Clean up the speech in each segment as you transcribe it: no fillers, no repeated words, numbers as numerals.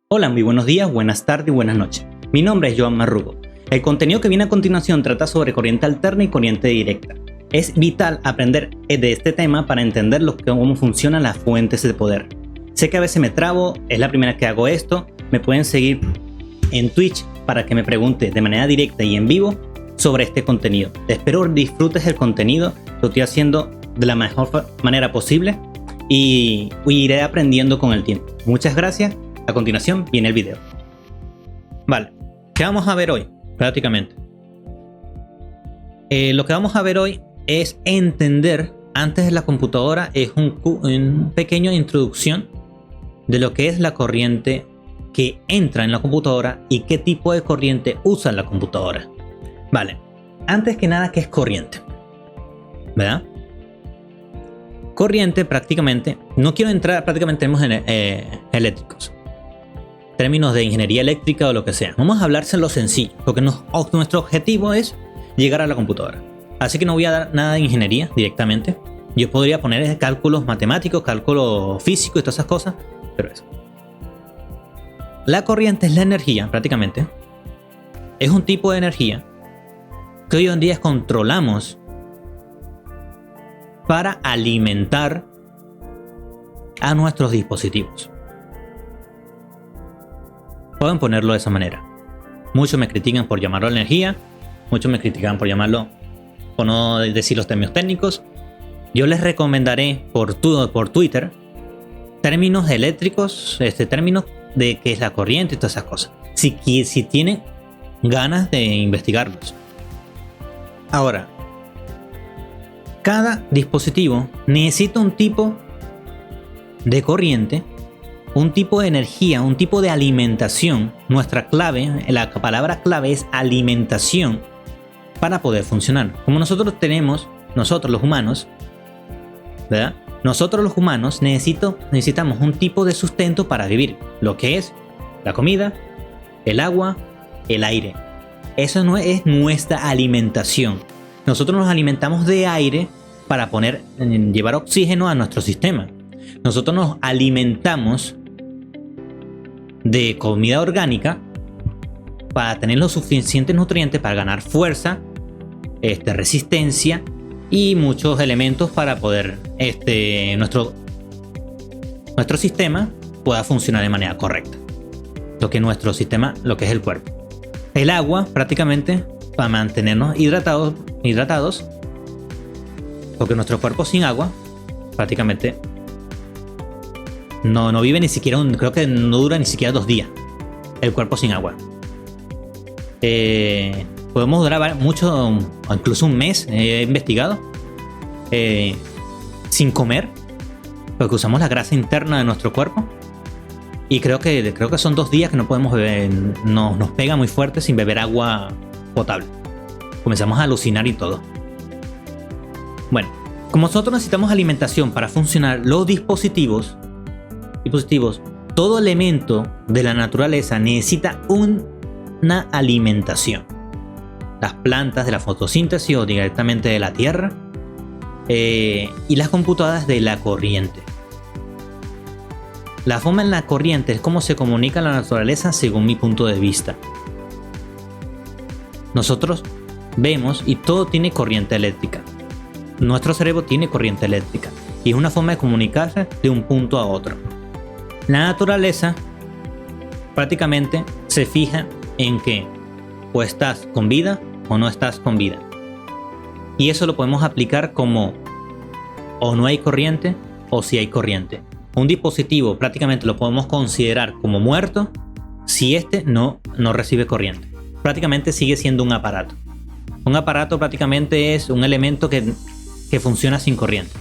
Hola, muy buenos días, buenas tardes y buenas noches. Mi nombre es Joan Marrugo. El contenido que viene a continuación trata sobre corriente alterna y corriente directa. Es vital aprender de este tema para entender cómo funcionan las fuentes de poder. Sé que a veces me trabo, es la primera que hago esto. Me pueden seguir en Twitch para que me pregunte de manera directa y en vivo sobre este contenido. Espero disfrutes el contenido, lo estoy haciendo de la mejor manera posible y iré aprendiendo con el tiempo. Muchas gracias. A continuación viene el video. Vale, ¿qué vamos a ver hoy? Prácticamente. Lo que vamos a ver hoy es entender, antes de la computadora, es un pequeño introducción de lo que es la corriente que entra en la computadora y qué tipo de corriente usa la computadora. Vale, antes que nada, ¿qué es corriente? ¿Verdad? Corriente prácticamente, no quiero entrar prácticamente en términos eléctricos, términos de ingeniería eléctrica o lo que sea. Vamos a hablarse lo sencillo, porque nuestro objetivo es llegar a la computadora. Así que no voy a dar nada de ingeniería directamente. Yo podría poner cálculos matemáticos, cálculo físico y todas esas cosas, pero eso. La corriente es la energía, prácticamente. Es un tipo de energía que hoy en día controlamos para alimentar a nuestros dispositivos. Pueden ponerlo de esa manera. Muchos me critican por llamarlo energía, muchos me critican por llamarlo, por no decir los términos técnicos. Yo les recomendaré por Twitter términos eléctricos, términos de qué es la corriente y todas esas cosas. Si tienen ganas de investigarlos. Ahora, cada dispositivo necesita un tipo de corriente, un tipo de energía, un tipo de alimentación. Nuestra clave, la palabra clave es alimentación para poder funcionar. Como nosotros los humanos, ¿verdad? Nosotros los humanos necesitamos un tipo de sustento para vivir, lo que es la comida, el agua, el aire. Eso no es nuestra alimentación. Nosotros nos alimentamos de aire para llevar oxígeno a nuestro sistema. Nosotros nos alimentamos de comida orgánica para tener los suficientes nutrientes para ganar fuerza, resistencia y muchos elementos para poder nuestro sistema pueda funcionar de manera correcta. Lo que es el cuerpo. El agua prácticamente para mantenernos hidratados, porque nuestro cuerpo sin agua prácticamente no vive ni siquiera, creo que no dura ni siquiera 2 días el cuerpo sin agua. Podemos durar mucho, incluso un mes, he investigado, sin comer, porque usamos la grasa interna de nuestro cuerpo. Y creo que son 2 días que no podemos beber, nos pega muy fuerte sin beber agua potable. Comenzamos a alucinar y todo. Bueno, como nosotros necesitamos alimentación para funcionar, los dispositivos, todo elemento de la naturaleza necesita una alimentación. Las plantas de la fotosíntesis o directamente de la tierra, y las computadoras de la corriente. La forma en la corriente es cómo se comunica la naturaleza según mi punto de vista. Nosotros vemos y todo tiene corriente eléctrica. Nuestro cerebro tiene corriente eléctrica y es una forma de comunicarse de un punto a otro. La naturaleza prácticamente se fija en que o estás con vida o no estás con vida. Y eso lo podemos aplicar como o no hay corriente o si hay corriente. Un dispositivo prácticamente lo podemos considerar como muerto si no recibe corriente. Prácticamente sigue siendo un aparato. Un aparato prácticamente es un elemento que funciona sin corriente.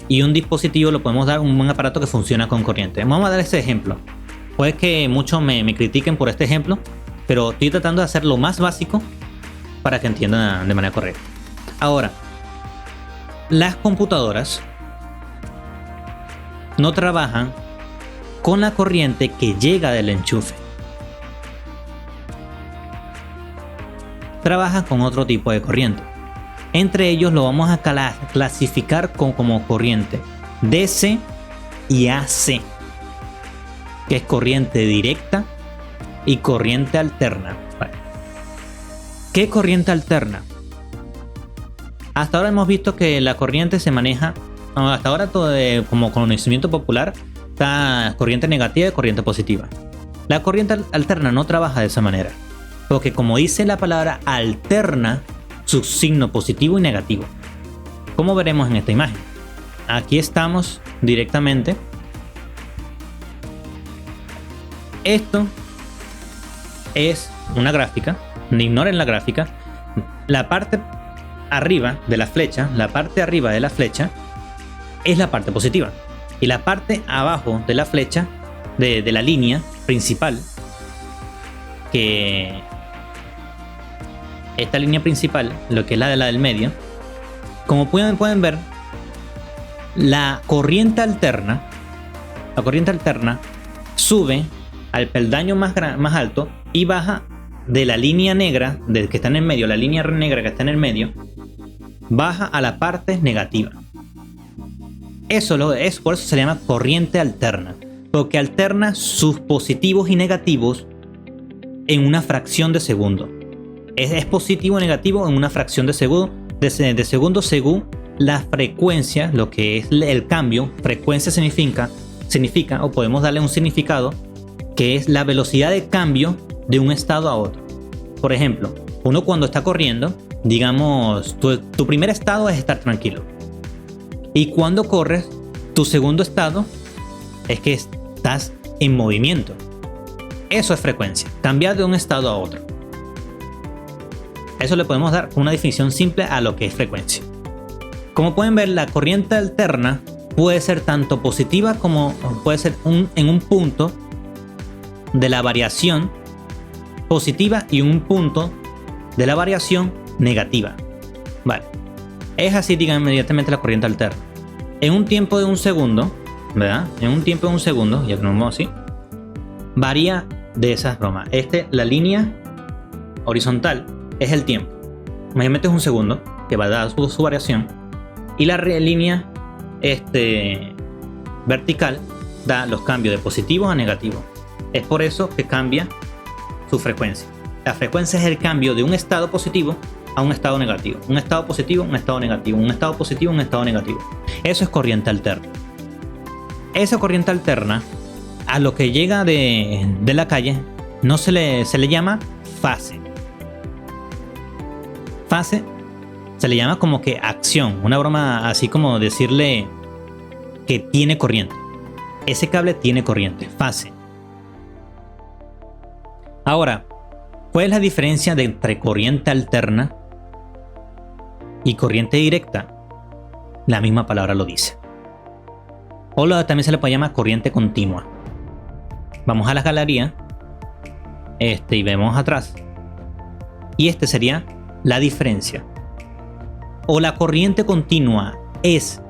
Y un dispositivo lo podemos dar un aparato que funciona con corriente. Vamos a dar este ejemplo. Puede que muchos me critiquen por este ejemplo, pero estoy tratando de hacer lo más básico para que entiendan de manera correcta. Ahora, las computadoras no trabajan con la corriente que llega del enchufe. Trabajan con otro tipo de corriente. Entre ellos lo vamos a clasificar como corriente DC y AC. que es corriente directa y corriente alterna. Vale. ¿Qué es corriente alterna? Hasta ahora hemos visto que la corriente se maneja, hasta ahora todo como conocimiento popular, está corriente negativa y corriente positiva. La corriente alterna no trabaja de esa manera, porque como dice la palabra, alterna su signo positivo y negativo. Como veremos en esta imagen. Aquí estamos directamente. Esto es una gráfica. No ignoren la gráfica. La parte arriba de la flecha, es la parte positiva. Y la parte abajo de la flecha, de la línea principal, que esta línea principal, lo que es la del medio, como pueden ver, la corriente alterna sube al peldaño más alto y baja de la línea negra que está en el medio, la línea negra que está en el medio, baja a la parte negativa. Por eso se llama corriente alterna, porque alterna sus positivos y negativos en una fracción de segundo. Es positivo o negativo en una fracción de segundo según la frecuencia, lo que es el cambio. Frecuencia significa, o podemos darle un significado, que es la velocidad de cambio de un estado a otro. Por ejemplo, uno cuando está corriendo, digamos, tu primer estado es estar tranquilo. Y cuando corres, tu segundo estado es que estás en movimiento. Eso es frecuencia, cambiar de un estado a otro. Eso le podemos dar una definición simple a lo que es frecuencia. Como pueden ver, la corriente alterna puede ser tanto positiva como puede ser en un punto de la variación positiva y un punto de la variación negativa. Vale. Es así, digan inmediatamente la corriente alterna. En un tiempo de un segundo, ¿verdad? En un tiempo de un segundo, ya que nos vemos así, varía de esas bromas. La línea horizontal es el tiempo. Mayormente es un segundo, que va a dar su variación. Y la línea vertical da los cambios de positivos a negativos. Es por eso que cambia su frecuencia. La frecuencia es el cambio de un estado positivo a un estado negativo. Un estado positivo, un estado negativo. Un estado positivo, un estado negativo. Eso es corriente alterna. Esa corriente alterna, a lo que llega de la calle, no se le llama fase. Fase se le llama como que acción. Una broma así como decirle que tiene corriente. Ese cable tiene corriente. Fase. Ahora, ¿cuál es la diferencia entre corriente alterna y corriente directa? La misma palabra lo dice. O también se le puede llamar corriente continua. Vamos a la galería y vemos atrás. Y sería la diferencia. O la corriente continua es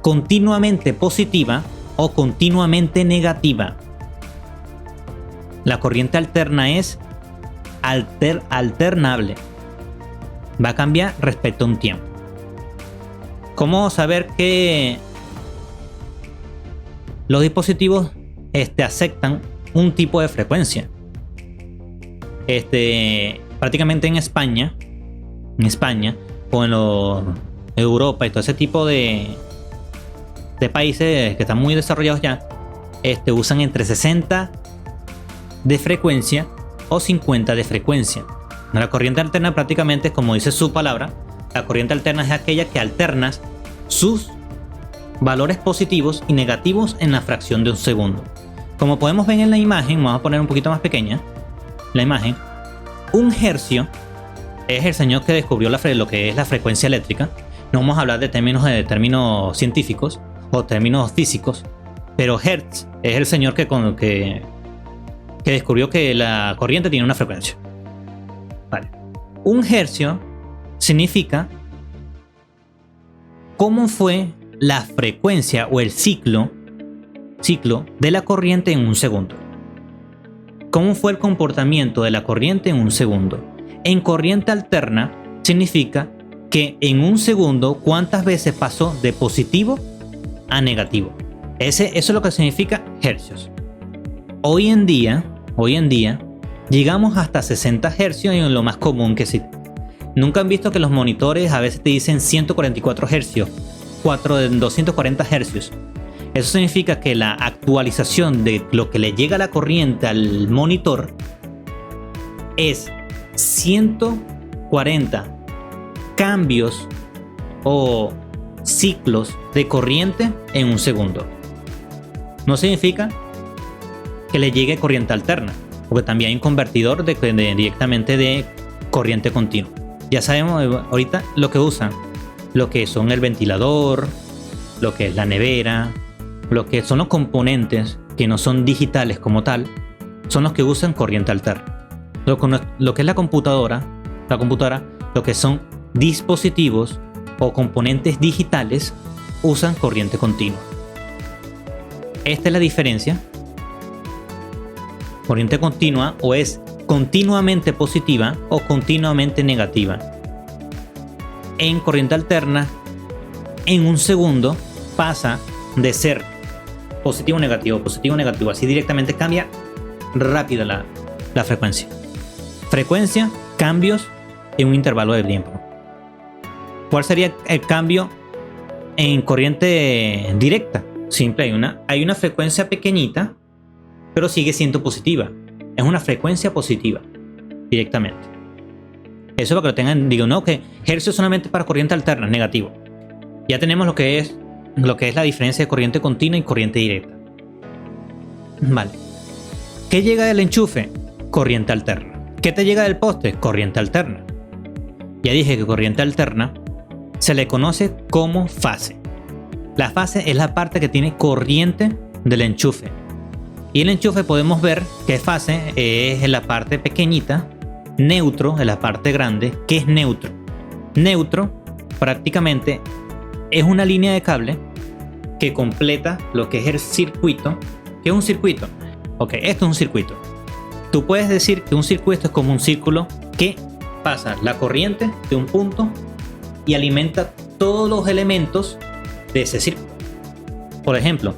continuamente positiva o continuamente negativa. La corriente alterna es alternable. Va a cambiar respecto a un tiempo. ¿Cómo saber que los dispositivos aceptan un tipo de frecuencia? Prácticamente en España o en Europa y todo ese tipo de países que están muy desarrollados ya, usan entre 60 de frecuencia o 50 de frecuencia. La corriente alterna prácticamente, como dice su palabra, la corriente alterna es aquella que alternas sus valores positivos y negativos en la fracción de un segundo. Como podemos ver en la imagen, vamos a poner un poquito más pequeña la imagen. Un hercio es el señor que descubrió lo que es la frecuencia eléctrica. No vamos a hablar de términos científicos o términos físicos, pero Hertz es el señor que descubrió que la corriente tiene una frecuencia. Vale. Un hercio significa cómo fue la frecuencia o el ciclo de la corriente en un segundo. ¿Cómo fue el comportamiento de la corriente en un segundo? En corriente alterna significa que en un segundo cuántas veces pasó de positivo a negativo. Eso es lo que significa hercios. Hoy en día, llegamos hasta 60 Hz en lo más común que sí. Nunca han visto que los monitores a veces te dicen 144 Hz, 240 Hz. Eso significa que la actualización de lo que le llega la corriente al monitor es 140 cambios o ciclos de corriente en un segundo. No significa que le llegue corriente alterna, porque también hay un convertidor directamente de corriente continua. Ya sabemos ahorita lo que usan, lo que son el ventilador, lo que es la nevera, lo que son los componentes que no son digitales como tal, son los que usan corriente alterna. Lo que es la computadora, lo que son dispositivos o componentes digitales, usan corriente continua. Esta es la diferencia. Corriente continua o es continuamente positiva o continuamente negativa. En corriente alterna, en un segundo pasa de ser positivo negativo, así directamente cambia rápido la frecuencia. Frecuencia, cambios en un intervalo de tiempo. ¿Cuál sería el cambio en corriente directa? Simple, hay una frecuencia pequeñita, pero sigue siendo positiva. Es una frecuencia positiva directamente. Eso para que lo tengan, digo, no, que hercios solamente para corriente alterna, negativo. Ya tenemos lo que es la diferencia de corriente continua y corriente directa. Vale. ¿Qué llega del enchufe? Corriente alterna. ¿Qué te llega del poste? Corriente alterna. Ya dije que corriente alterna se le conoce como fase. La fase es la parte que tiene corriente del enchufe. Y el enchufe podemos ver que fase es la parte pequeñita, neutro es la parte grande. ¿Qué es neutro? Neutro prácticamente es una línea de cable que completa lo que es el circuito. ¿Qué es un circuito? Ok, esto es un circuito. Tú puedes decir que un circuito es como un círculo que pasa la corriente de un punto y alimenta todos los elementos de ese círculo. Por ejemplo,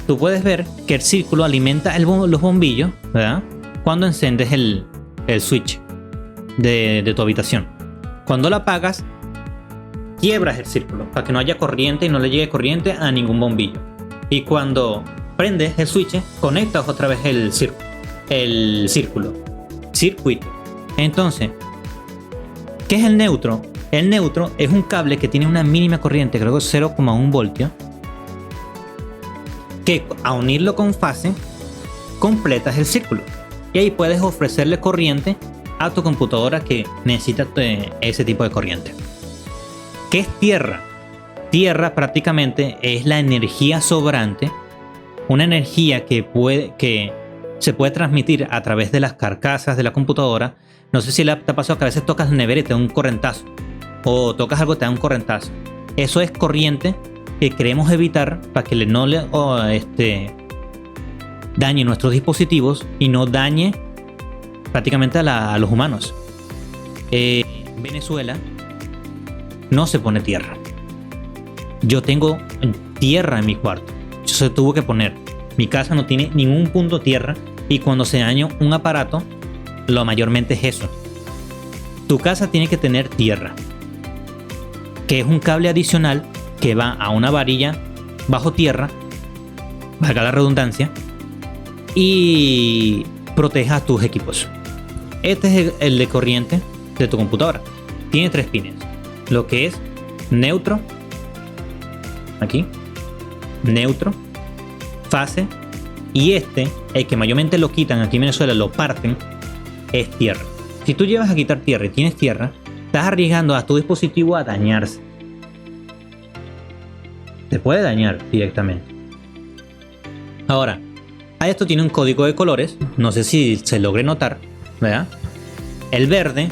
tú puedes ver que el círculo alimenta los bombillos, ¿verdad? Cuando encendes el switch de tu habitación. Cuando lo apagas, quiebras el círculo para que no haya corriente y no le llegue corriente a ningún bombillo. Y cuando prendes el switch, conectas otra vez el circuito. Entonces, ¿qué es el neutro? El neutro es un cable que tiene una mínima corriente, creo que es 0,1 voltios, que a unirlo con fase completas el círculo y ahí puedes ofrecerle corriente a tu computadora que necesita ese tipo de corriente. ¿Qué es tierra? Tierra prácticamente es la energía sobrante, una energía que se puede transmitir a través de las carcasas de la computadora. No sé si te ha pasado que a veces tocas la nevera y te da un correntazo, o tocas algo y te da un correntazo. Eso es corriente que queremos evitar para que no dañe nuestros dispositivos y no dañe prácticamente a los humanos. En Venezuela no se pone tierra. Yo tengo tierra en mi cuarto. Se tuvo que poner. Mi casa no tiene ningún punto tierra y cuando se daña un aparato, lo mayormente es eso. Tu casa tiene que tener tierra, que es un cable adicional que va a una varilla bajo tierra, valga la redundancia, y proteja tus equipos. Este es el de corriente de tu computadora. Tiene 3 pines. Lo que es neutro, aquí, neutro, fase, y el que mayormente lo quitan aquí en Venezuela, lo parten, es tierra. Si tú llevas a quitar tierra y tienes tierra, estás arriesgando a tu dispositivo a dañarse. Te puede dañar directamente. Ahora, a esto tiene un código de colores, no sé si se logre notar, ¿verdad? El verde,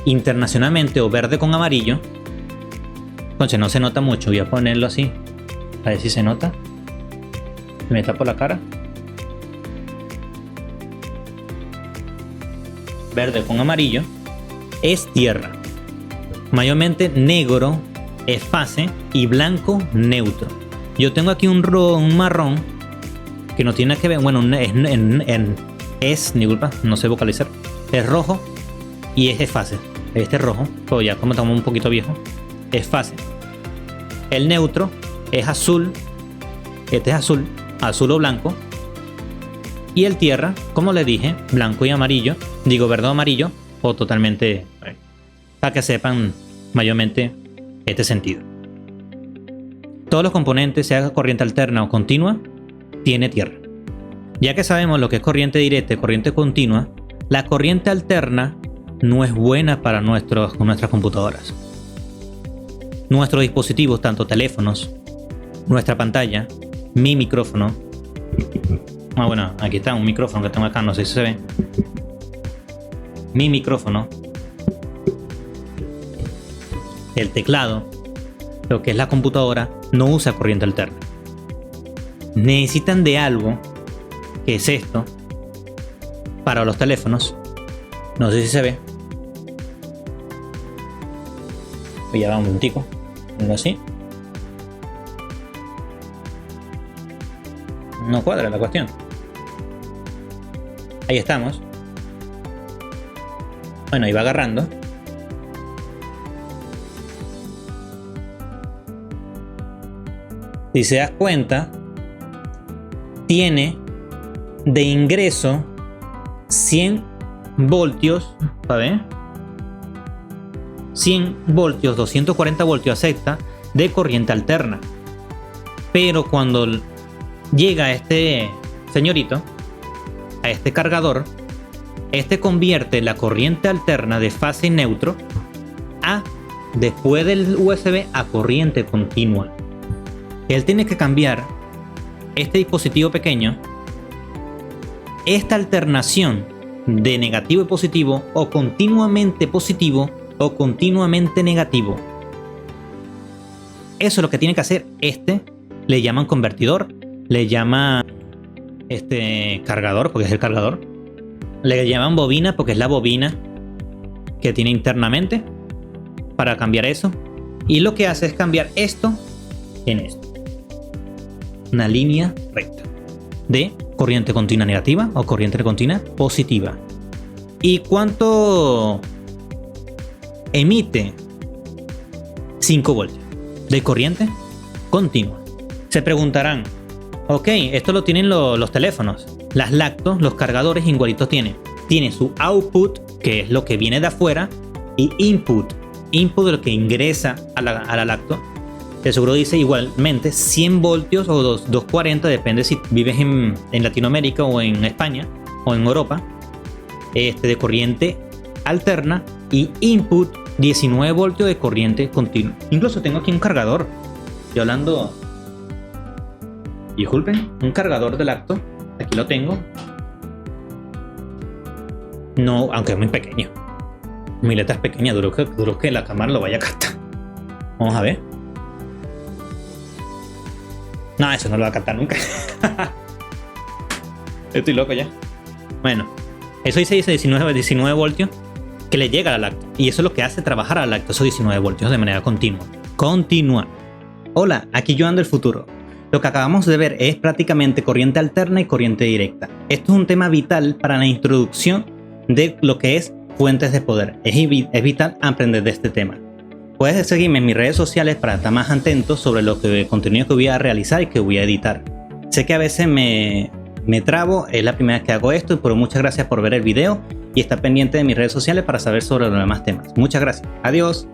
internacionalmente, o verde con amarillo, entonces no se nota mucho, voy a ponerlo así, a ver si se nota. Me tapo la cara. Verde con amarillo es tierra. Mayormente negro es fase y blanco neutro. Yo tengo aquí un marrón que no tiene nada que ver, bueno, disculpa, no sé vocalizar, es rojo y es fase. Este es rojo, pero ya como estamos un poquito viejo, es fase. El neutro es azul, este es azul, azul o blanco. Y el tierra, como les dije, blanco y amarillo, digo verde o amarillo, o totalmente, para que sepan mayormente este sentido. Todos los componentes, sea corriente alterna o continua, tiene tierra. Ya que sabemos lo que es corriente directa y corriente continua, la corriente alterna no es buena para nuestras computadoras. Nuestros dispositivos, tanto teléfonos, nuestra pantalla, mi micrófono. Bueno, aquí está un micrófono que tengo acá, no sé si se ve. Mi micrófono, el teclado, lo que es la computadora, no usa corriente alterna. Necesitan de algo, que es esto, para los teléfonos. No sé si se ve. Voy a dar un momentico. Algo así. No cuadra la cuestión. Ahí estamos. Bueno, iba agarrando. Si se das cuenta, tiene de ingreso 100 voltios, ¿sabes? 100 voltios, 240 voltios acepta de corriente alterna. Pero cuando llega este señorito a este cargador, este convierte la corriente alterna de fase neutro a, después del USB, a corriente continua. Él tiene que cambiar este dispositivo pequeño, esta alternación de negativo y positivo, o continuamente positivo o continuamente negativo. Eso es lo que tiene que hacer le llaman convertidor, le llaman cargador, porque es el cargador, le llaman bobina, porque es la bobina que tiene internamente para cambiar eso. Y lo que hace es cambiar esto en esto, una línea recta de corriente continua negativa o corriente continua positiva. ¿Y cuánto emite? 5 voltios de corriente continua. Se preguntarán, ok, esto lo tienen los teléfonos. Las lactos, los cargadores igualitos tienen. Tiene su output, que es lo que viene de afuera, y input. Input de lo que ingresa a la lacto. El seguro dice igualmente 100 voltios o 240, depende si vives en Latinoamérica o en España o en Europa, de corriente alterna, y input 19 voltios de corriente continua. Incluso tengo aquí un cargador. Estoy hablando, disculpen, un cargador de lacto. Aquí lo tengo. No, aunque es muy pequeño. Mi letra es pequeña, duro que la cámara lo vaya a captar. Vamos a ver. No, eso no lo va a captar nunca. Estoy loco ya. Bueno, eso dice 19 voltios que le llega a la lacto. Y eso es lo que hace trabajar a la lacto, esos 19 voltios de manera continua. Hola, aquí yo ando el futuro. Lo que acabamos de ver es prácticamente corriente alterna y corriente directa. Esto es un tema vital para la introducción de lo que es fuentes de poder. Es vital aprender de este tema. Puedes seguirme en mis redes sociales para estar más atento sobre el contenido que voy a realizar y que voy a editar. Sé que a veces me trabo, es la primera vez que hago esto, pero muchas gracias por ver el video y estar pendiente de mis redes sociales para saber sobre los demás temas. Muchas gracias. Adiós.